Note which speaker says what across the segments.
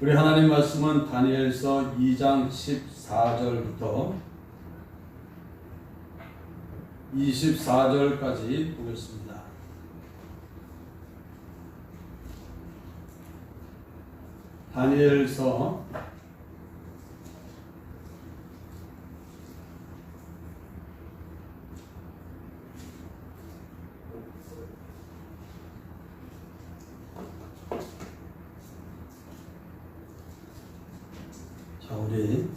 Speaker 1: 우리 하나님 말씀은 다니엘서 2장 14절부터 24절까지 보겠습니다. 다니엘서 '우리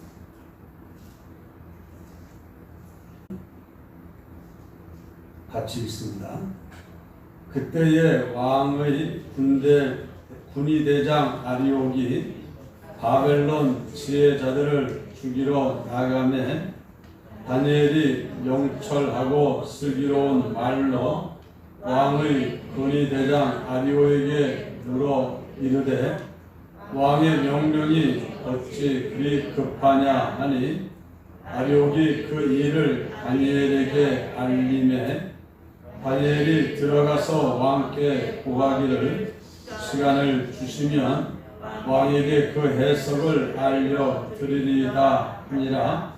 Speaker 1: 같이 읽습니다. 그때에 왕의 군의 대장 아리옥이 바벨론 지혜자들을 죽이러 나가매 다니엘이 명철하고 슬기로운 말로 왕의 군의 대장 아리옥에게 물어 이르되 왕의 명령이 어찌 그리 급하냐 하니 아리옥이 그 일을 다니엘에게 알림해 다니엘이 들어가서 왕께 고하기를 시간을 주시면 왕에게 그 해석을 알려드리리다 하니라.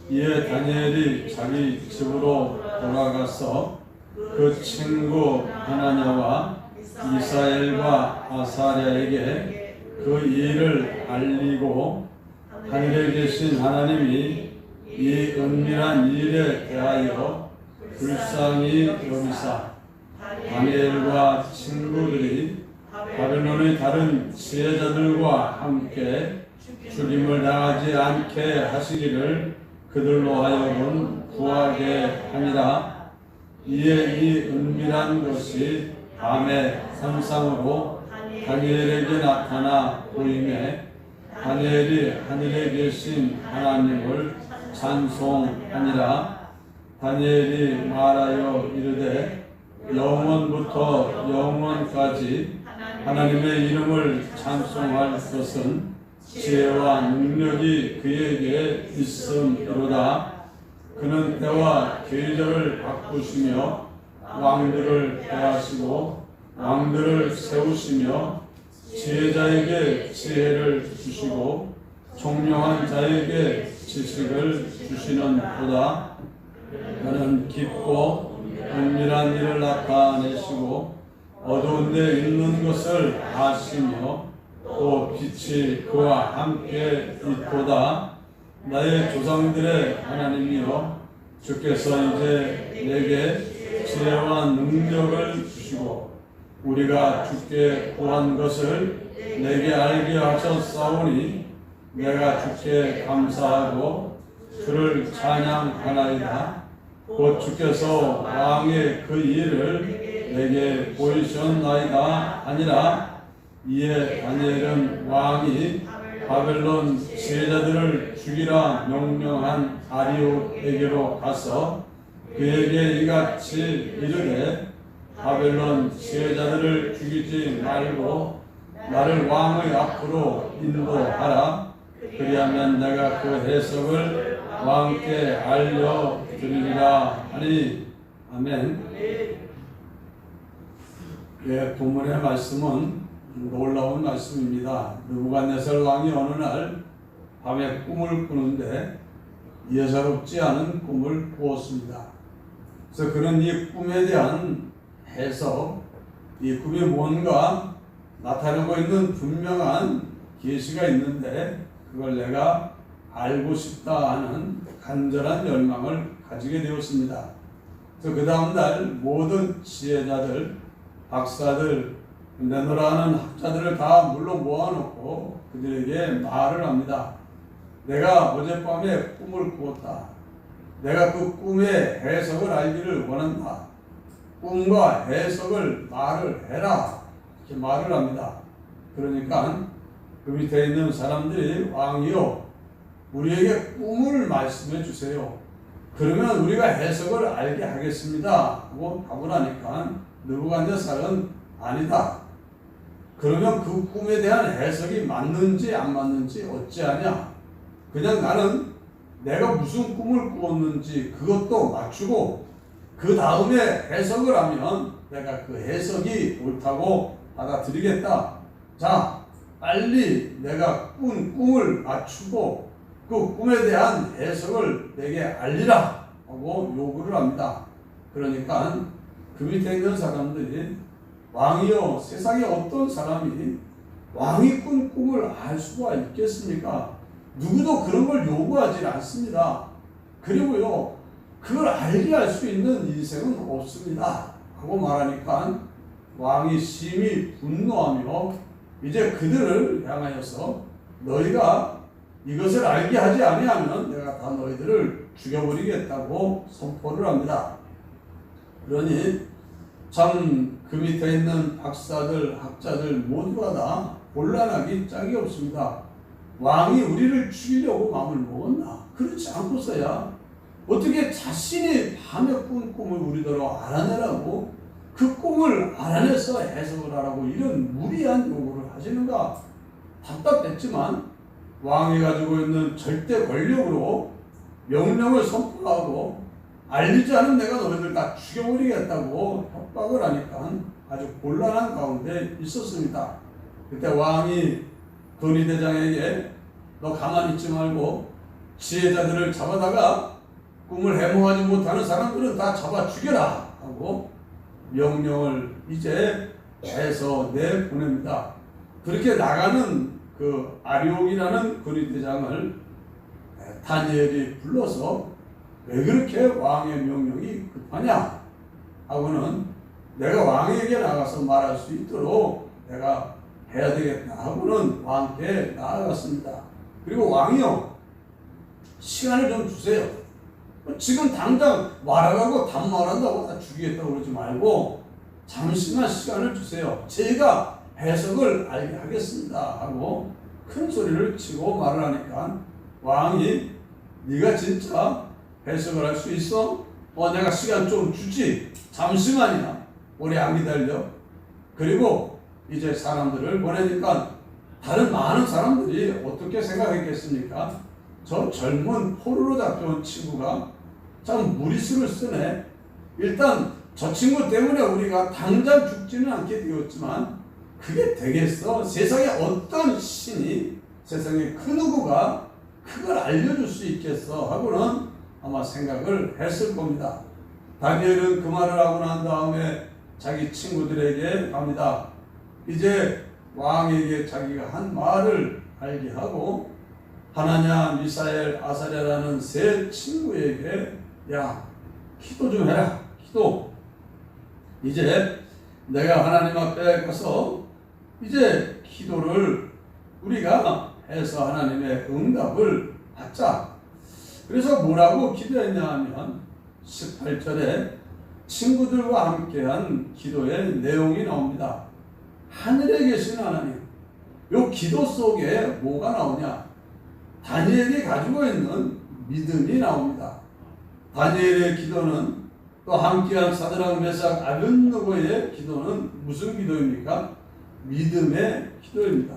Speaker 1: 이에 다니엘이 자기 집으로 돌아가서 그 친구 하나냐와 이사엘과 아사랴에게 그 일을 알리고 하늘에 계신 하나님이 이 은밀한 일에 대하여 불쌍히 여기사 다니엘과 친구들이 바벨론의 다른 지혜자들과 함께 죽임을 당하지 않게 하시기를 그들로 하여금 구하게 하니라. 이에 이 은밀한 것이 밤의 환상으로 다니엘에게 나타나 보이매 다니엘이 하늘에 계신 하나님을 찬송하니라. 다니엘이 말하여 이르되 영원부터 영원까지 하나님의 이름을 찬송할 것은 지혜와 능력이 그에게 있음이로다. 그는 때와 계절을 바꾸시며 왕들을 대하시고 왕들을 세우시며 지혜자에게 지혜를 주시고 총명한 자에게 지식을 주시는도다. 그는 깊고 은밀한 일을 나타내시고 어두운 데 있는 것을 아시며 또 빛이 그와 함께 있도다. 나의 조상들의 하나님이여 주께서 이제 내게 지혜와 능력을 주시고 우리가 주께 구한 것을 내게 알게 하셨사오니 내가 주께 감사하고 주를 찬양하나이다. 곧 주께서 왕의 그 일을 내게 보이셨나이다 하니라. 이에 다니엘은 왕이 바벨론 지혜자들을 죽이라 명령한 아리옥에게로 가서 그에게 이같이 이르되 바벨론 지혜자들을 죽이지 말고 나를 왕의 앞으로 인도하라. 그리하면 내가 그 해석을 왕께 알려드리리라 하니. 아멘. 예, 본문의 말씀은 놀라운 말씀입니다. 느부갓네살 왕이 어느 날 밤에 꿈을 꾸는데 예사롭지 않은 꿈을 꾸었습니다. 그래서 그는 이 꿈에 대한 해석, 이 꿈이 뭔가 나타내고 있는 분명한 계시가 있는데 그걸 내가 알고 싶다 하는 간절한 열망을 가지게 되었습니다. 그래서 그 다음날 모든 지혜자들, 박사들, 내노라는 학자들을 다 물러 모아놓고 그들에게 말을 합니다. 내가 어젯밤에 꿈을 꾸었다. 내가 그 꿈의 해석을 알기를 원한다. 꿈과 해석을 말을 해라. 이렇게 말을 합니다. 그러니까 그 밑에 있는 사람들이 왕이요, 우리에게 꿈을 말씀해 주세요. 그러면 우리가 해석을 알게 하겠습니다 하고 답을 하니까 느부갓네살은 아니다. 그러면 그 꿈에 대한 해석이 맞는지 안 맞는지 어찌하냐. 그냥 나는 내가 무슨 꿈을 꾸었는지 그것도 맞추고 그 다음에 해석을 하면 내가 그 해석이 옳다고 받아들이겠다. 자, 빨리 내가 꾼 꿈을 맞추고 그 꿈에 대한 해석을 내게 알리라 하고 요구를 합니다. 그러니까 그 밑에 있는 사람들이 왕이여 세상에 어떤 사람이 왕이 꾼 꿈을 알 수가 있겠습니까? 누구도 그런 걸 요구하지 않습니다. 그리고요 그걸 알게 할 수 있는 인생은 없습니다 하고 말하니까 왕이 심히 분노하며 이제 그들을 향하여서 너희가 이것을 알게 하지 아니하면 내가 다 너희들을 죽여버리겠다고 선포를 합니다. 그러니 참 그 밑에 있는 박사들, 학자들 모두가 다 곤란하기 짝이 없습니다. 왕이 우리를 죽이려고 마음을 먹었나? 그렇지 않고서야 어떻게 자신이 밤에 꾼 꿈을 우리더러 알아내라고 그 꿈을 알아내서 해석을 하라고 이런 무리한 요구를 하시는가? 답답했지만 왕이 가지고 있는 절대 권력으로 명령을 선포하고 알리지 않으면 내가 너희들 다 죽여버리겠다고 협박을 하니까 아주 곤란한 가운데 있었습니다. 그때 왕이 근위대장에게 너 가만히 있지 말고 지혜자들을 잡아다가 꿈을 해몽하지 못하는 사람들은 다 잡아 죽여라 하고 명령을 이제 해서 내보냅니다. 그렇게 나가는 그 아리옥이라는 근위대장을 다니엘이 불러서 왜 그렇게 왕의 명령이 급하냐 하고는 내가 왕에게 나가서 말할 수 있도록 내가 해야 되겠다 하고는 왕께 나아갔습니다. 그리고 왕이요 시간을 좀 주세요. 지금 당장 말하라고 단말한다고 다 죽이겠다고 그러지 말고 잠시만 시간을 주세요. 제가 해석을 알게 하겠습니다 하고 큰 소리를 치고 말을 하니까 왕이 네가 진짜 해석을 할 수 있어? 내가 시간 좀 주지. 잠시만이야. 오래 안 기다려. 그리고 이제 사람들을 보내니까 다른 많은 사람들이 어떻게 생각했겠습니까? 저 젊은 포로로 잡혀온 친구가 참 무리수를 쓰네. 일단 저 친구 때문에 우리가 당장 죽지는 않게 되었지만 그게 되겠어? 세상에 어떤 신이 세상에 그 누구가 그걸 알려줄 수 있겠어? 하고는 아마 생각을 했을 겁니다. 다니엘은 그 말을 하고 난 다음에 자기 친구들에게 갑니다. 이제 왕에게 자기가 한 말을 알게 하고 하나냐, 미사엘, 아사랴라는 세 친구에게 야 기도 좀 해라. 기도. 이제 내가 하나님 앞에 가서 이제 기도를 우리가 해서 하나님의 응답을 받자. 그래서 뭐라고 기도했냐 하면 18절에 친구들과 함께한 기도의 내용이 나옵니다. 하늘에 계신 하나님. 이 기도 속에 뭐가 나오냐? 다니엘이 가지고 있는 믿음이 나옵니다. 다니엘의 기도는 또 함께한 사드락, 메삭, 아벳느고의 기도는 무슨 기도입니까? 믿음의 기도입니다.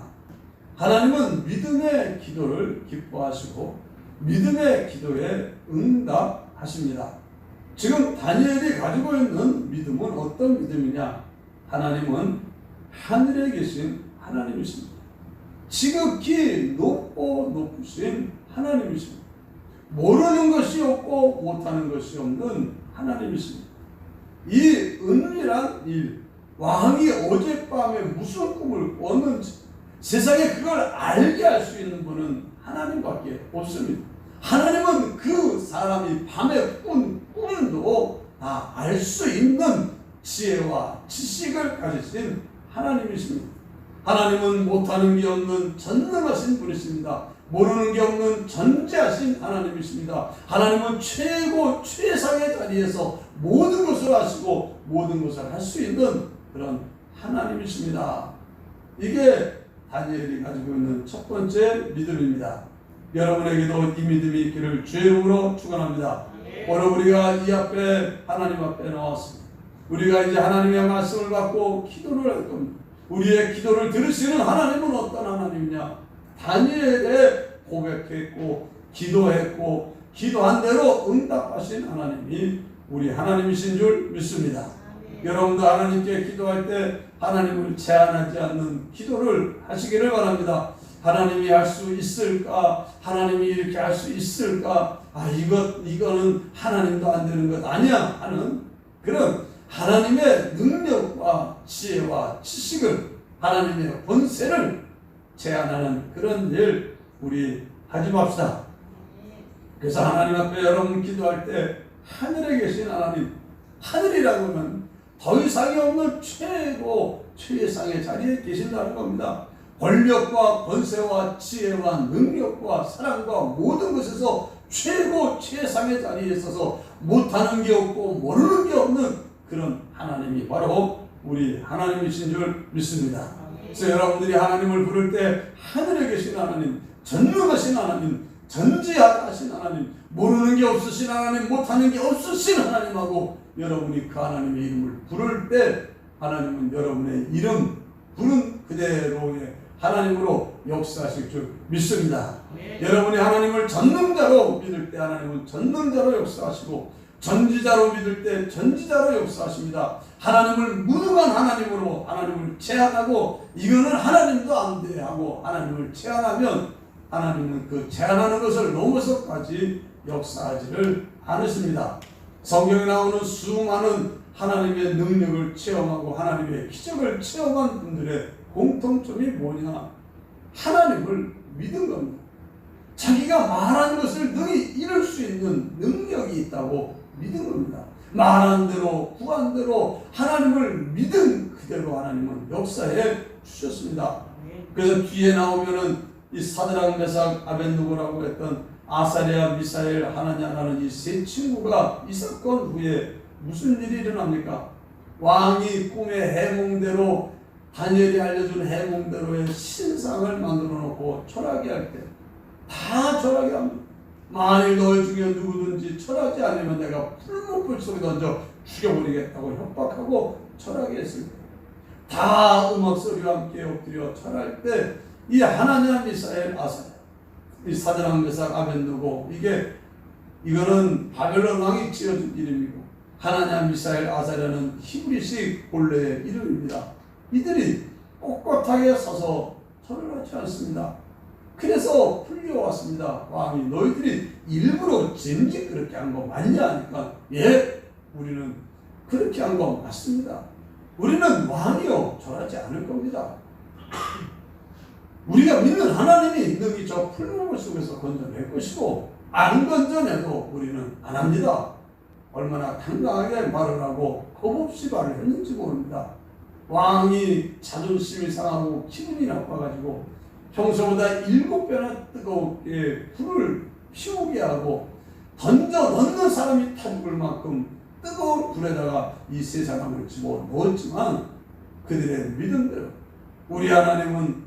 Speaker 1: 하나님은 믿음의 기도를 기뻐하시고 믿음의 기도에 응답하십니다. 지금 다니엘이 가지고 있는 믿음은 어떤 믿음이냐? 하나님은 하늘에 계신 하나님이십니다. 지극히 높고 높으신 하나님이십니다. 모르는 것이 없고 못하는 것이 없는 하나님이십니다. 이 은밀한 일, 왕이 어젯밤에 무슨 꿈을 꿨는지 세상에 그걸 알게 할 수 있는 분은 하나님밖에 없습니다. 하나님은 그 사람이 밤에 꾼 꿈도 다 알 수 있는 지혜와 지식을 가지신 하나님이십니다. 하나님은 못하는 게 없는 전능하신 분이십니다. 모르는 게 없는 전지하신 하나님이십니다. 하나님은 최고 최상의 자리에서 모든 것을 하시고 모든 것을 할 수 있는 그런 하나님이십니다. 이게 다니엘이 가지고 있는 첫 번째 믿음입니다. 여러분에게도 이 믿음이 있기를 주의 이름으로 축원합니다. 오늘 우리가 이 앞에 하나님 앞에 나왔습니다. 우리가 이제 하나님의 말씀을 받고 기도를 할 겁니다. 우리의 기도를 들으시는 하나님은 어떤 하나님이냐? 다니엘에 고백했고 기도했고 기도한 대로 응답하신 하나님이 우리 하나님이신 줄 믿습니다. 여러분도 하나님께 기도할 때 하나님을 제한하지 않는 기도를 하시기를 바랍니다. 하나님이 할 수 있을까? 하나님이 이렇게 할 수 있을까? 이거는 하나님도 안 되는 것 아니야 하는 그런 하나님의 능력과 지혜와 지식을, 하나님의 권세를 제한하는 그런 일 우리 하지 맙시다. 그래서 하나님 앞에 여러분 기도할 때 하늘에 계신 하나님, 하늘이라고 하면 더 이상이 없는 최상의 자리에 계신다는 겁니다. 권력과 권세와 지혜와 능력과 사랑과 모든 것에서 최상의 자리에 있어서 못하는 게 없고 모르는 게 없는 그런 하나님이 바로 우리 하나님이신 줄 믿습니다. 그래서 여러분들이 하나님을 부를 때 하늘에 계신 하나님, 전능하신 하나님, 전지하신 하나님, 모르는 게 없으신 하나님, 못하는 게 없으신 하나님하고 여러분이 그 하나님의 이름을 부를 때 하나님은 여러분의 이름 부른 그대로의 하나님으로 역사하실 줄 믿습니다. 여러분이 하나님을 전능자로 믿을 때 하나님은 전능자로 역사하시고, 전지자로 믿을 때 전지자로 역사하십니다. 하나님을 무능한 하나님으로 하나님을 제한하고 이거는 하나님도 안 돼 하고 하나님을 제한하면 하나님은 그 제한하는 것을 넘어서까지 역사하지를 않으십니다. 성경에 나오는 수많은 하나님의 능력을 체험하고 하나님의 기적을 체험한 분들의 공통점이 뭐냐? 하나님을 믿은 겁니다. 자기가 말한 것을 능히 이룰 수 있는 능력이 있다고 믿은 겁니다. 말한 대로 구한 대로 하나님을 믿은 그대로 하나님은 역사해 주셨습니다. 그래서 뒤에 나오면은 이 사드락 메삭 아벳느고라고 했던 아사랴 미사엘 하나냐라는 이 세 친구가 이 사건 후에 무슨 일이 일어납니까? 왕이 꿈의 해몽대로, 다니엘이 알려준 해몽대로의 신상을 만들어 놓고 철하게 할 때 다 철하게 합니다. 만일 너희 중에 누구든지 철하지 않으면 내가 풀무불 속에 던져 죽여버리겠다고 협박하고 철하게 했을 때 다 음악 소리와 함께 엎드려 철할 때 이 하나냐 미사엘 아사랴, 이 사드락 메삭 아벳느고, 이거는 바벨론 왕이 지어준 이름이고 하나냐 미사엘 아사랴는 히브리식 본래의 이름입니다. 이들이 꼿꼿하게 서서 절을 하지 않습니다. 그래서 풀려왔습니다. 왕이 너희들이 일부러 진즉 그렇게 한 거 맞냐 하니까 우리는 그렇게 한 거 맞습니다. 우리는 왕이요 절하지 않을 겁니다. 우리가 믿는 하나님이 능히 저 풀무불 속에서 건져낼 것이고 안 건져내도 우리는 안 합니다. 얼마나 당당하게 말을 하고 겁없이 말을 했는지 모릅니다. 왕이 자존심이 상하고 기분이 나빠가지고 평소보다 7배나 뜨겁게 불을 피우게 하고 던져 넣는 사람이 타 죽을 만큼 뜨거운 불에다가 이 세 사람을 집어넣었지만 그들의 믿음대로 우리 하나님은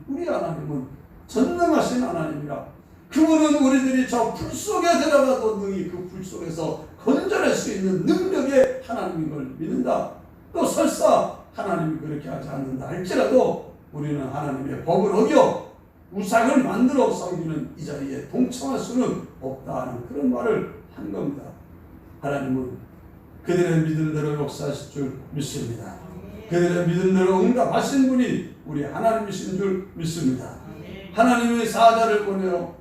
Speaker 1: 전능하신 하나님이라, 그분은 우리들이 저 불 속에 들어가도 능히 그 불 속에서 건져낼 수 있는 능력의 하나님인 걸 믿는다. 또 설사 하나님이 그렇게 하지 않는다 할지라도 우리는 하나님의 법을 어겨 우상을 만들어 섬기는 이 자리에 동참할 수는 없다 하는 그런 말을 한 겁니다. 하나님은 그들의 믿음대로 역사하실 줄 믿습니다. 그들의 믿음대로 응답하신 분이 우리 하나님이신 줄 믿습니다. 하나님의 사자를 보내어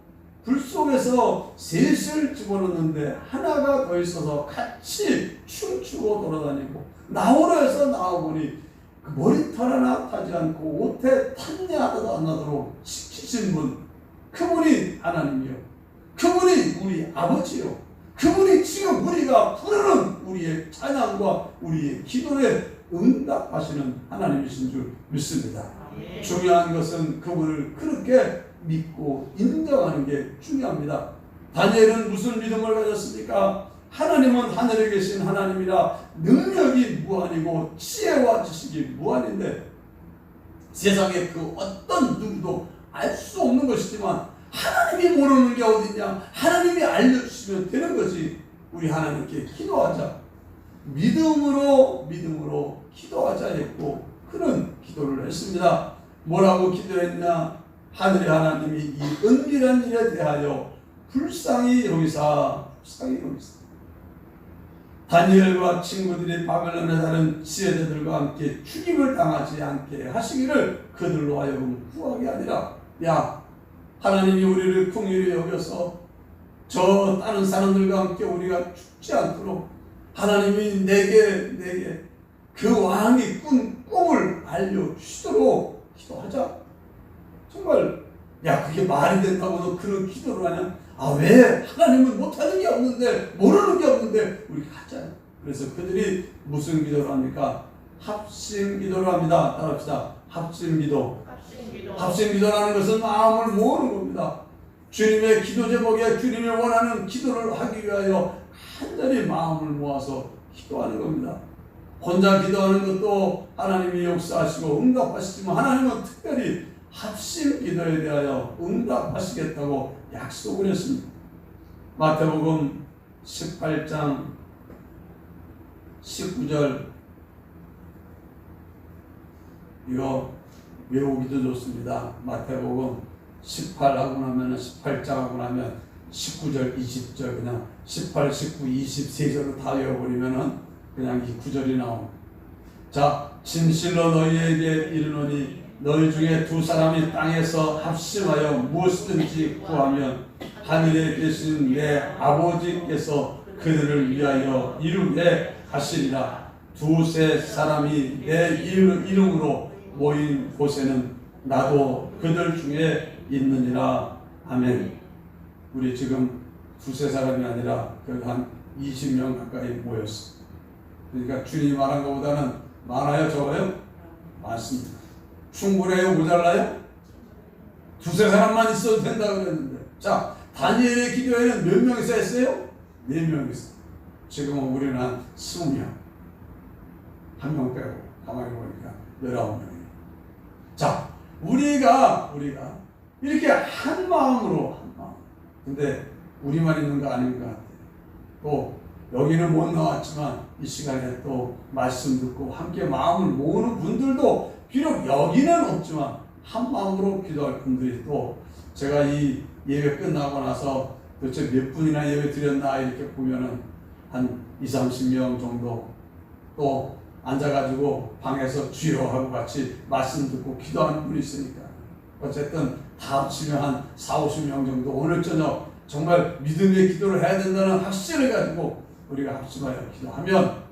Speaker 1: 불 속에서 셋을 집어넣는데 하나가 더 있어서 같이 춤추고 돌아다니고 나오라 해서 나와보니 그 머리털 하나 타지 않고 옷에 탔냐 하나도 안 나도록 지키신 분, 그분이 하나님이요, 그분이 우리 아버지요, 그분이 지금 우리가 부르는 우리의 찬양과 우리의 기도에 응답하시는 하나님이신 줄 믿습니다. 중요한 것은 그분을 그렇게 믿고 인정하는 게 중요합니다. 다니엘은 무슨 믿음을 가졌습니까? 하나님은 하늘에 계신 하나님이라 능력이 무한이고 지혜와 지식이 무한인데 세상에 그 어떤 누구도 알 수 없는 것이지만 하나님이 모르는 게 어딨냐? 하나님이 알려주시면 되는 거지. 우리 하나님께 기도하자. 믿음으로 기도하자 했고 그런 기도를 했습니다. 뭐라고 기도했냐? 하늘의 하나님이 이 은밀한 일에 대하여 불쌍히 여기사 다니엘과 친구들이 바벨론에 사는 지혜자들과 함께 죽임을 당하지 않게 하시기를 그들로 하여금 구하게 아니라, 야, 하나님이 우리를 긍휼히 여겨서 저 다른 사람들과 함께 우리가 죽지 않도록 하나님이 내게 그 왕이 꾼 꿈을 알려주시도록 기도하자. 정말 야, 그게 말이 된다고 너 그런 기도를 하냐? 아, 왜? 하나님은 못하는 게 없는데, 모르는 게 없는데 우리가 하잖아요. 그래서 그들이 무슨 기도를 합니까? 합심 기도를 합니다. 따라합시다. 합심기도. 합심기도라는 것은 마음을 모으는 겁니다. 주님의 기도 제목에 주님이 원하는 기도를 하기 위하여 간절히 마음을 모아서 기도하는 겁니다. 혼자 기도하는 것도 하나님이 역사하시고 응답하시지만 하나님은 특별히 합심 기도에 대하여 응답하시겠다고 약속을 했습니다. 마태복음 18장 19절 이거 외우기도 좋습니다. 마태복음 18하고 나면 18장 하고 나면 19절 20절 그냥 18, 19, 20 3절로 다 외워버리면은 그냥 이 구절이 나옵니다. 자, 진실로 너희에게 이르노니 너희 중에 두 사람이 땅에서 합심하여 무엇이든지 구하면 하늘에 계신 내 아버지께서 그들을 위하여 이루게 하시리라. 두세 사람이 내 이름으로 모인 곳에는 나도 그들 중에 있느니라. 아멘. 우리 지금 두세 사람이 아니라 한 20명 가까이 모였어. 그러니까 주님이 말한 것보다는 많아요, 적어요? 많습니다. 충분해요? 모자라요? 두세 사람만 있어도 된다 그랬는데, 자, 다니엘의 기도에는 몇 명이서 했어요? 4명이서. 지금은 우리는 한 20명. 한 명 빼고 가만히 보니까 19명이에요. 자, 우리가 이렇게 한 마음으로 근데 우리만 있는 거 아닌 것 같아요. 또 여기는 못 나왔지만 이 시간에 또 말씀 듣고 함께 마음을 모으는 분들도 비록 여기는 없지만 한 마음으로 기도할 분들이 또 제가 이 예배 끝나고 나서 도대체 몇 분이나 예배 드렸나 이렇게 보면은 한 20-30명 정도 또 앉아가지고 방에서 주여 하고 같이 말씀 듣고 기도하는 분이 있으니까 어쨌든 다 합치면 한 40-50명 정도 오늘 저녁 정말 믿음의 기도를 해야 된다는 확신을 가지고 우리가 합심하여 기도하면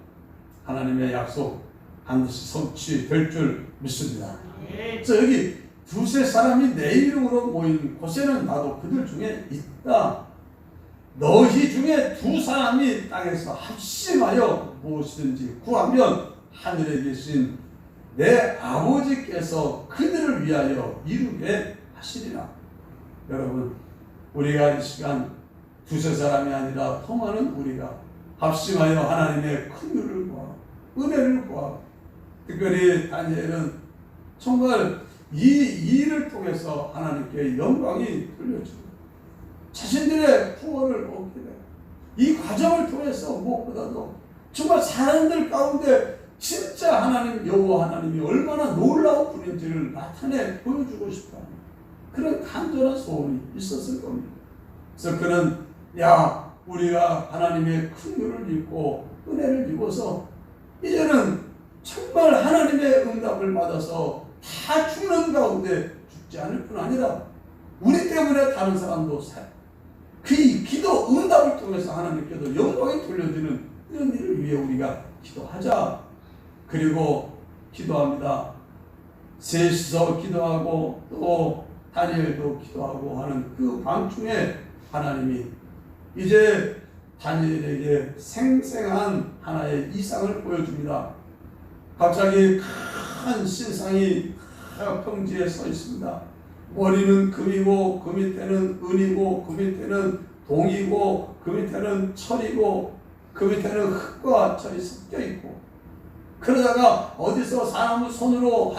Speaker 1: 하나님의 약속 반드시 성취될 줄 믿습니다. 그래서 여기 두세 사람이 내 이름으로 모인 곳에는 나도 그들 중에 있다. 너희 중에 두 사람이 땅에서 합심하여 무엇이든지 구하면 하늘에 계신 내 아버지께서 그들을 위하여 이루게 하시리라. 여러분, 우리가 이 시간 두세 사람이 아니라 통하는 우리가 합심하여 하나님의 긍휼을 구하고 은혜를 구하고, 특별히 다니엘은 정말 이 일을 통해서 하나님께 영광이 돌려지고 자신들의 구원을 얻게 돼요. 이 과정을 통해서 무엇보다도 정말 사람들 가운데 진짜 하나님 여호와 하나님이 얼마나 놀라운 분인지를 나타내 보여주고 싶어하는 그런 간절한 소원이 있었을 겁니다. 그래서 그는 우리가 하나님의 긍휼을 입고 은혜를 입어서 이제는 정말 하나님의 응답을 받아서 다 죽는 가운데 죽지 않을 뿐 아니라 우리 때문에 다른 사람도 그 기도 응답을 통해서 하나님께도 영광이 돌려지는 이런 일을 위해 우리가 기도하자. 그리고 기도합니다. 셋이서 기도하고 또 다니엘도 기도하고 하는 그 밤중에 하나님이 이제 다니엘에게 생생한 하나의 이상을 보여줍니다. 갑자기 큰 신상이 평지에 서 있습니다. 머리는 금이고 그 밑에는 은이고 그 밑에는 동이고 그 밑에는 철이고 그 밑에는 흙과 철이 섞여 있고, 그러다가 어디서 사람의 손으로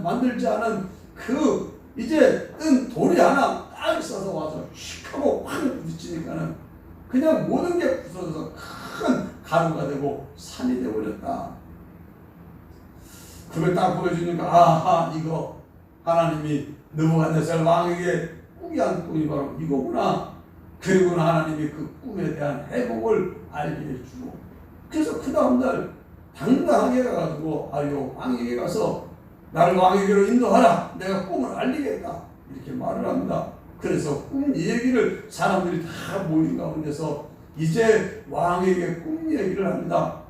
Speaker 1: 만들지 않은 그 이제 뜬 돌이 하나 딱 있어서 와서 휙 하고 확 부딪히니까는 그냥 모든 게 부서져서 큰 가루가 되고 산이 되어버렸다. 그걸 딱 보여주니까 아하, 이거 하나님이 느부갓네살 왕에게 꾸게 한 꿈이 바로 이거구나. 그리고 하나님이 그 꿈에 대한 회복을 알게 해주고 그래서 그 다음날 당당하게 가가지고 아유 왕에게 가서 나를 왕에게로 인도하라. 내가 꿈을 알리겠다. 이렇게 말을 합니다. 그래서 꿈 얘기를 사람들이 다 모인 가운데서 이제 왕에게 꿈 얘기를 합니다.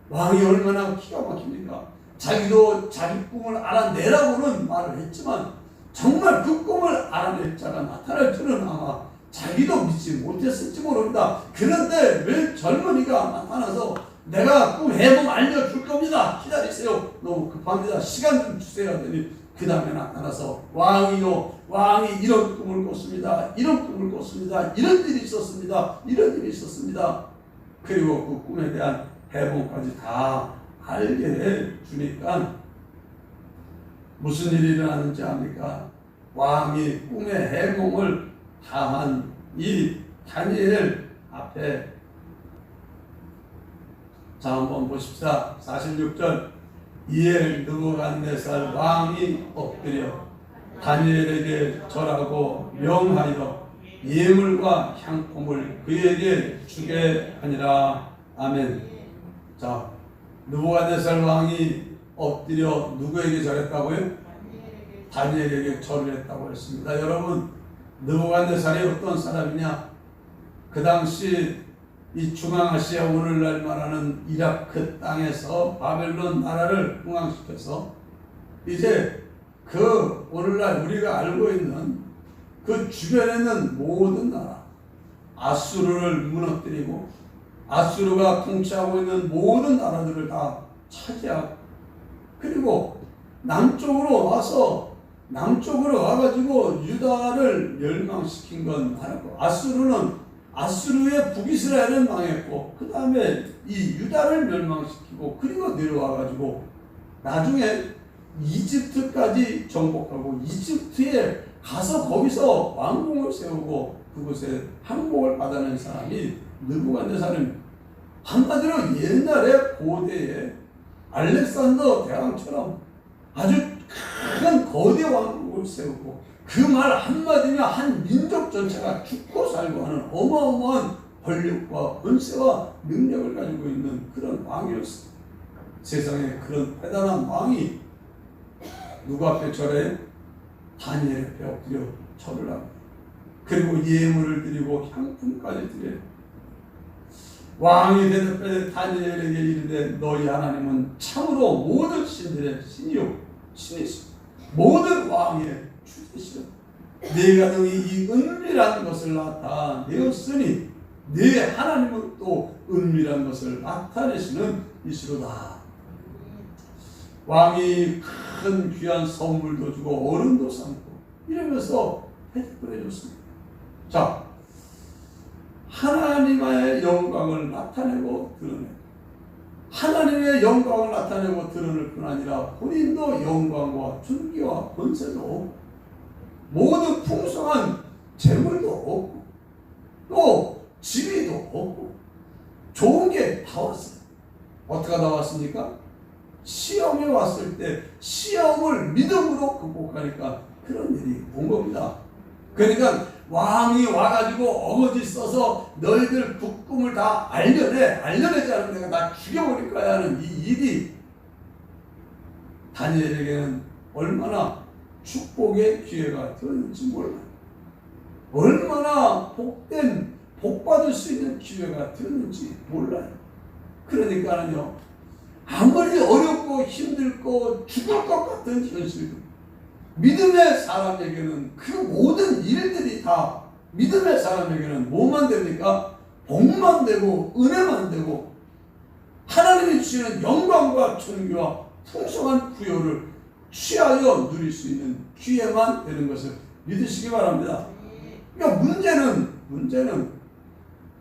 Speaker 1: 왕이 얼마나 기가 막힙니까? 자기도 자기 꿈을 알아내라고는 말을 했지만 정말 그 꿈을 알아낼 자가 나타날 줄은 아마 자기도 믿지 못했을지 모릅니다. 그런데 왜 젊은이가 나타나서 내가 꿈 해보면 알려줄 겁니다. 기다리세요. 너무 급합니다. 시간 좀 주세요. 하더니 그 다음에 나타나서 왕이 이런 꿈을 꿨습니다. 이런 꿈을 꿨습니다. 이런 일이 있었습니다. 이런 일이 있었습니다. 그리고 그 꿈에 대한 해몽까지 다 알게 해주니까 무슨 일이 일어나는지 압니까? 왕이 꿈의 해몽을 다 한 이 다니엘 앞에 자 한번 보십시다. 46절 이에 느부갓네살 왕이 엎드려 다니엘에게 절하고 명하여 예물과 향품을 그에게 주게 하니라. 아멘. 자, 느부갓네살 왕이 엎드려 누구에게 절했다고요? 다니엘에게 절을 했다고 했습니다. 여러분, 느부갓네살이 어떤 사람이냐? 그 당시 이 중앙아시아 오늘날 말하는 이라크 땅에서 바벨론 나라를 흥왕시켜서 이제 그 오늘날 우리가 알고 있는 그 주변에 있는 모든 나라 아수르를 무너뜨리고 아수르가 통치하고 있는 모든 나라들을 다 차지하고 그리고 남쪽으로 와가지고 유다를 멸망시킨 건 하나고 아수르의 북이스라엘은 망했고 그 다음에 이 유다를 멸망시키고 그리고 내려와가지고 나중에 이집트까지 정복하고 이집트에 가서 거기서 왕궁을 세우고 그곳에 항복을 받아낸 사람이 느부갓네살입니다. 한마디로 옛날에 고대에 알렉산더 대왕처럼 아주 큰 거대 왕국을 세우고 그 말 한마디면 한 민족 전체가 죽고 살고 하는 어마어마한 권력과 권세와 능력을 가지고 있는 그런 왕이었어요. 세상에 그런 대단한 왕이 누구 앞에 절해요? 다니엘 앞에 엎드려 절을 합니다. 그리고 예물을 드리고 향품까지 드려요. 왕이 대답해 다니엘에게 이르되 너희 하나님은 참으로 모든 신들의 신이요 신이시오. 모든 왕의 주시오. 네가 능히 이 은밀한 것을 나타내었으니 네 하나님은 또 은밀한 것을 나타내시는 이시로다. 왕이 큰 귀한 선물도 주고 어른도 삼고 이러면서 대접을 해줬습니다. 자, 하나님의 영광을 나타내고 드러내고 하나님의 영광을 나타내고 드러낼 뿐 아니라 본인도 영광과 존귀와 권세도 없고 모든 풍성한 재물도 없고 또 지위도 없고 좋은 게 다 왔어요. 어떻게 다 왔습니까? 시험이 왔을 때 시험을 믿음으로 극복하니까 그런 일이 온 겁니다. 그러니까 왕이 와가지고 어거지 써서 너희들 그 꿈을 다 알려내지 않으면 내가 다 죽여버릴 거야 하는 이 일이 다니엘에게는 얼마나 축복의 기회가 되었는지 몰라요. 얼마나 복받을 수 있는 기회가 되었는지 몰라요. 그러니까는요, 아무리 어렵고 힘들고 죽을 것 같은 현실도 믿음의 사람에게는 그 모든 일들이 다 믿음의 사람에게는 뭐만 됩니까? 복만 되고 은혜만 되고 하나님이 주시는 영광과 존귀와 풍성한 부여를 취하여 누릴 수 있는 기회만 되는 것을 믿으시기 바랍니다. 그러니까 문제는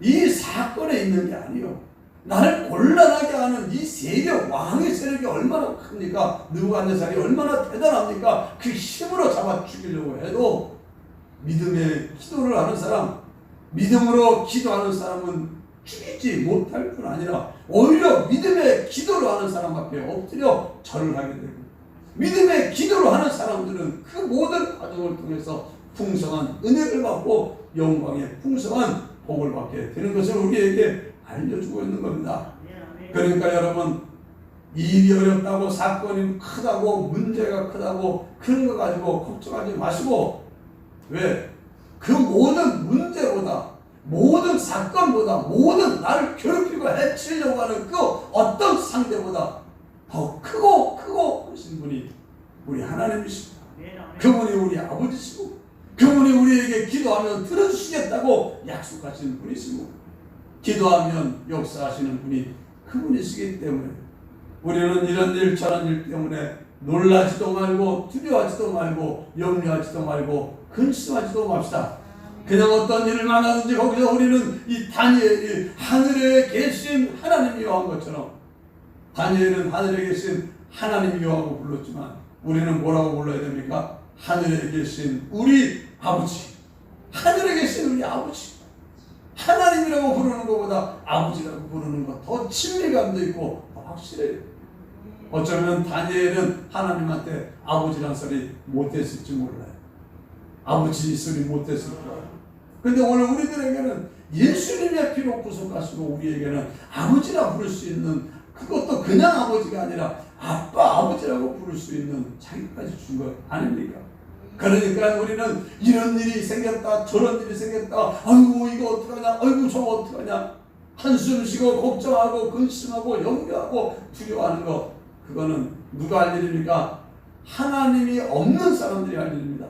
Speaker 1: 이 사건에 있는 게 아니에요. 나를 곤란하게 하는 이 세력, 왕의 세력이 얼마나 큽니까? 느부갓네살이 얼마나 대단합니까? 그 힘으로 잡아 죽이려고 해도 믿음의 기도를 하는 사람, 믿음으로 기도하는 사람은 죽이지 못할 뿐 아니라 오히려 믿음의 기도로 하는 사람 앞에 엎드려 절을 하게 되고 믿음의 기도로 하는 사람들은 그 모든 과정을 통해서 풍성한 은혜를 받고 영광의 풍성한 복을 받게 되는 것을 우리에게 알려주고 있는 겁니다. 그러니까 여러분, 일이 어렵다고, 사건이 크다고, 문제가 크다고 그런 거 가지고 걱정하지 마시고, 왜? 그 모든 문제보다, 모든 사건보다, 모든 나를 괴롭히고 해치려고 하는 그 어떤 상대보다 더 크고 크신 분이 우리 하나님이십니다. 그분이 우리 아버지시고, 그분이 우리에게 기도하면 들어주시겠다고 약속하신 분이시고, 기도하면 역사하시는 분이 그분이시기 때문에 우리는 이런 일 저런 일 때문에 놀라지도 말고, 두려워하지도 말고, 염려하지도 말고, 근심하지도 맙시다. 그냥 어떤 일을 만나든지 거기서 우리는 이 다니엘이 하늘에 계신 하나님 여호와인 것처럼, 다니엘은 하늘에 계신 하나님 여호와고 불렀지만 우리는 뭐라고 불러야 됩니까? 하늘에 계신 우리 아버지, 하늘에 계신 우리 아버지. 하나님이라고 부르는 것보다 아버지라고 부르는 것 더 친밀감도 있고 더 확실해요. 어쩌면 다니엘은 하나님한테 아버지란 소리 못했을지 몰라요. 아버지 소리 못했을 거예요. 근데 오늘 우리들에게는 예수님의 피로 구속하시고 우리에게는 아버지라 부를 수 있는, 그것도 그냥 아버지가 아니라 아빠, 아버지라고 부를 수 있는 자기까지 준 것 아닙니까? 그러니까 우리는 이런 일이 생겼다, 저런 일이 생겼다, 아이고 이거 어떡하냐, 아이고 저거 어떡하냐, 한숨 쉬고 걱정하고 근심하고 염려하고 두려워하는 것, 그거는 누가 할 일입니까? 하나님이 없는 사람들이 할 일입니다.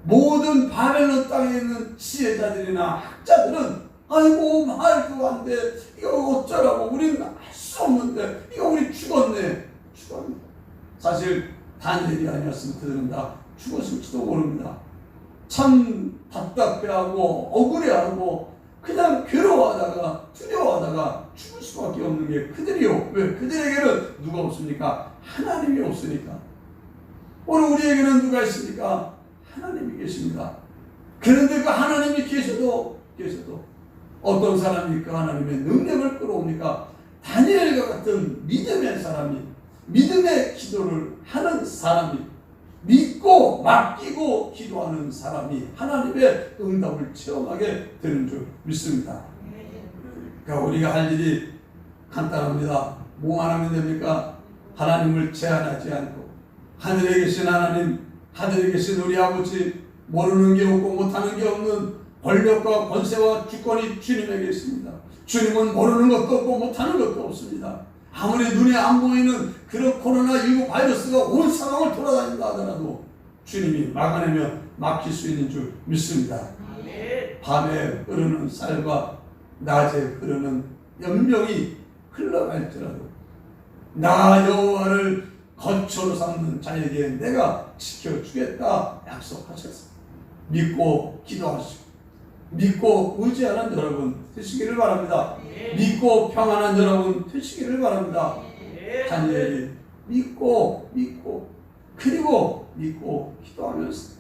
Speaker 1: 모든 바벨론 땅에 있는 지혜자들이나 학자들은 아이고 말도 안 돼, 이거 어쩌라고, 우리는 할 수 없는데, 이거 우리 죽었네. 사실 다니엘이 아니었으면 그들은 다 죽었을지도 모릅니다. 참 답답해하고 억울해하고 그냥 괴로워하다가 두려워하다가 죽을 수밖에 없는 게 그들이요. 왜? 그들에게는 누가 없습니까? 하나님이 없으니까. 오늘 우리에게는 누가 있습니까? 하나님이 계십니다. 그런데 그 하나님이 계셔도 어떤 사람이 그 하나님의 능력을 끌어옵니까? 다니엘과 같은 믿음의 사람이, 믿음의 기도를 하는 사람이, 믿고 맡기고 기도하는 사람이 하나님의 응답을 체험하게 되는 줄 믿습니다. 그러니까 우리가 할 일이 간단합니다. 뭐만 하면 됩니까? 하나님을 제한하지 않고, 하늘에 계신 하나님, 하늘에 계신 우리 아버지, 모르는 게 없고 못하는 게 없는 권력과 권세와 주권이 주님에게 있습니다. 주님은 모르는 것도 없고 못하는 것도 없습니다. 아무리 눈에 안 보이는 그런 코로나19 바이러스가 온 상황을 돌아다닌다 하더라도 주님이 막아내면 막힐 수 있는 줄 믿습니다. 밤에 흐르는 쌀과 낮에 흐르는 연병이 흘러갈지라도 나 여호와를 거처로 삼는 자에게 내가 지켜주겠다 약속하셨습니다. 믿고 기도하시고 믿고 의지하는 여러분 되시기를 바랍니다. 믿고 평안한 여러분 되시기를 바랍니다. 다니엘이 믿고 그리고 믿고 기도하면서,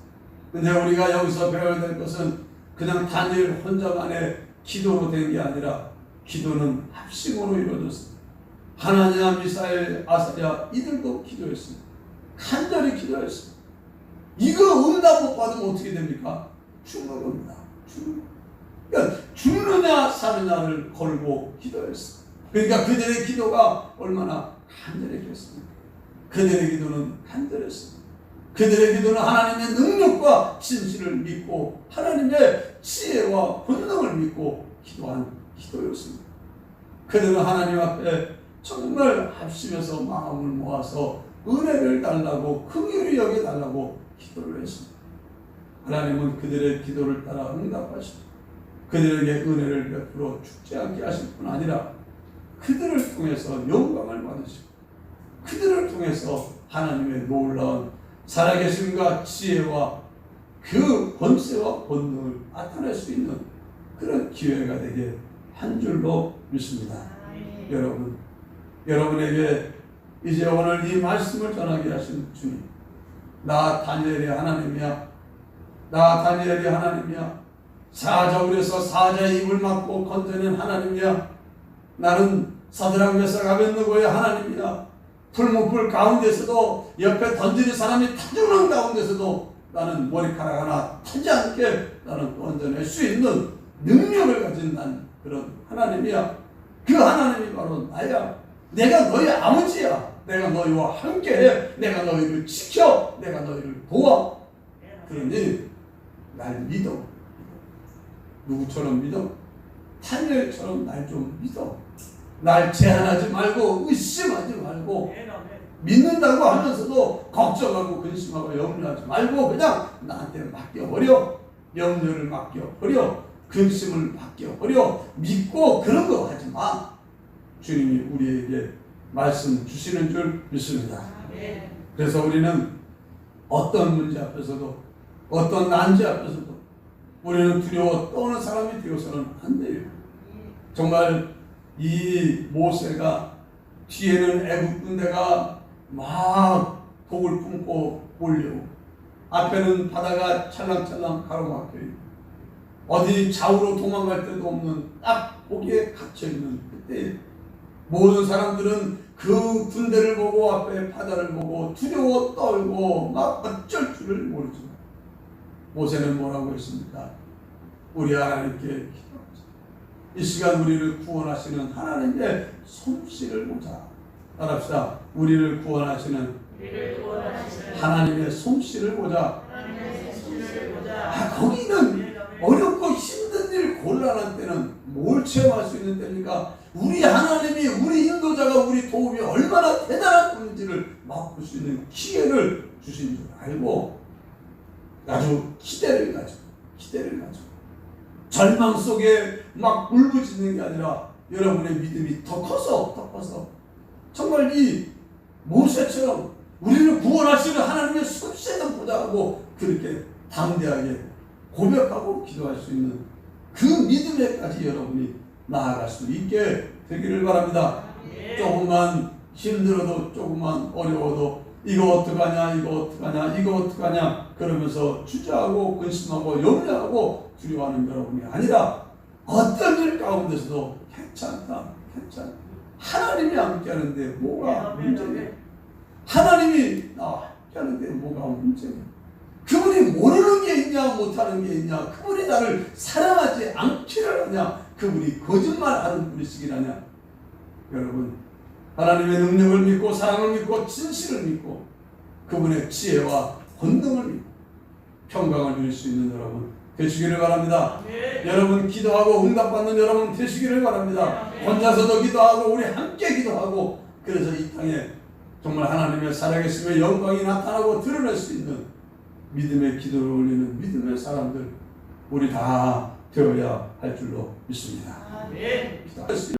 Speaker 1: 근데 우리가 여기서 배워야 될 것은 그냥 다니엘 혼자만의 기도로 된 게 아니라 기도는 합심으로 이루어졌습니다. 하나냐, 미사엘, 아사랴 이들도 기도했습니다. 간절히 기도했습니다. 이거 응답 못 받으면 어떻게 됩니까? 죽는 겁니다. 그러니까 죽느냐 사느냐를 걸고 기도했습니다. 그러니까 그들의 기도가 얼마나 간절했겠습니까? 그들의 기도는 간절했습니다. 그들의 기도는 하나님의 능력과 진실을 믿고 하나님의 지혜와 권능을 믿고 기도한 기도였습니다. 그들은 하나님 앞에 정말 합심해서 마음을 모아서 은혜를 달라고, 긍휼히 여겨달라고 기도를 했습니다. 하나님은 그들의 기도를 따라 응답하시고 그들에게 은혜를 베풀어 죽지 않게 하실 뿐 아니라 그들을 통해서 영광을 받으시고 그들을 통해서 하나님의 놀라운 살아계심과 지혜와 그 권세와 권능을 나타낼 수 있는 그런 기회가 되게 한 줄로 믿습니다. 여러분에게 이제 오늘 이 말씀을 전하게 하신 주님, 나 다니엘이 하나님이야. 나 다니엘이 하나님이야. 사자굴에서 사자의 입을 막고 건져낸 하나님이야. 나는 사드락 메삭 아벳느고의 하나님이야. 풀무불 가운데서도 옆에 던지는 사람이 타주는 가운데서도 나는 머리카락 하나 타지 않게 나는 건져낼 수 있는 능력을 가진 난 그런 하나님이야. 그 하나님이 바로 나야. 내가 너희 아버지야. 내가 너희와 함께해. 내가 너희를 지켜. 내가 너희를 도와. 그러니 날 믿어. 누구처럼 믿어? 다니엘처럼 날 좀 믿어. 날 제한하지 말고 의심하지 말고 믿는다고 하면서도 걱정하고 근심하고 염려하지 말고 그냥 나한테 맡겨버려. 염려를 맡겨버려. 근심을 맡겨버려. 믿고 그런 거 하지 마. 주님이 우리에게 말씀 주시는 줄 믿습니다. 그래서 우리는 어떤 문제 앞에서도 어떤 난제 앞에서도 우리는 두려워 떠는 사람이 되어서는 안 돼요. 정말 이 모세가 뒤에는 애굽 군대가 막 독을 품고 몰려오고 앞에는 바다가 찰랑찰랑 가로막혀 있고 어디 좌우로 도망갈 데도 없는 딱 거기에 갇혀있는 그때 모든 사람들은 그 군대를 보고 앞에 바다를 보고 두려워 떨고 막 어쩔 줄을 모르지만 모세는 뭐라고 했습니까? 우리 하나님께 기도하자. 이 시간 우리를 구원하시는 하나님의 솜씨를 보자. 따라합시다. 우리를 구원하시는 하나님의 솜씨를 보자. 거기는 어렵고 힘든 일, 곤란한 때는 뭘 체험할 수 있는 때입니까? 우리 하나님이, 우리 인도자가, 우리 도움이 얼마나 대단한 분인지를 맛볼 수 있는 기회를 주신 줄 알고 아주 기대를 가지고 절망 속에 막 울부짖는 게 아니라 여러분의 믿음이 더 커서 정말 이 모세처럼 우리를 구원하시는 하나님의 솜씨를 보자 하고 그렇게 당대하게 고백하고 기도할 수 있는 그 믿음에까지 여러분이 나아갈 수 있게 되기를 바랍니다. 조금만 힘들어도 조금만 어려워도 이거 어떡하냐 그러면서 주저하고 근심하고 염려하고 두려워하는 여러분이 아니라 어떤 일 가운데서도 괜찮다. 하나님이 함께하는데 뭐가 문제냐? 하나님이 나와 함께하는데 뭐가 문제냐? 그분이 모르는 게 있냐 못하는 게 있냐? 그분이 나를 사랑하지 않기를 하냐? 그분이 거짓말하는 분이시기라냐? 여러분 하나님의 능력을 믿고 사랑을 믿고 진실을 믿고 그분의 지혜와 권능을 믿고 평강을 누릴 수 있는 여러분 되시기를 바랍니다. 여러분 기도하고 응답받는 여러분 되시기를 바랍니다. 혼자서도 기도하고 우리 함께 기도하고 그래서 이 땅에 정말 하나님의 살아계심의 영광이 나타나고 드러낼 수 있는 믿음의 기도를 올리는 믿음의 사람들 우리 다 되어야 할 줄로 믿습니다. 기도하겠습니다.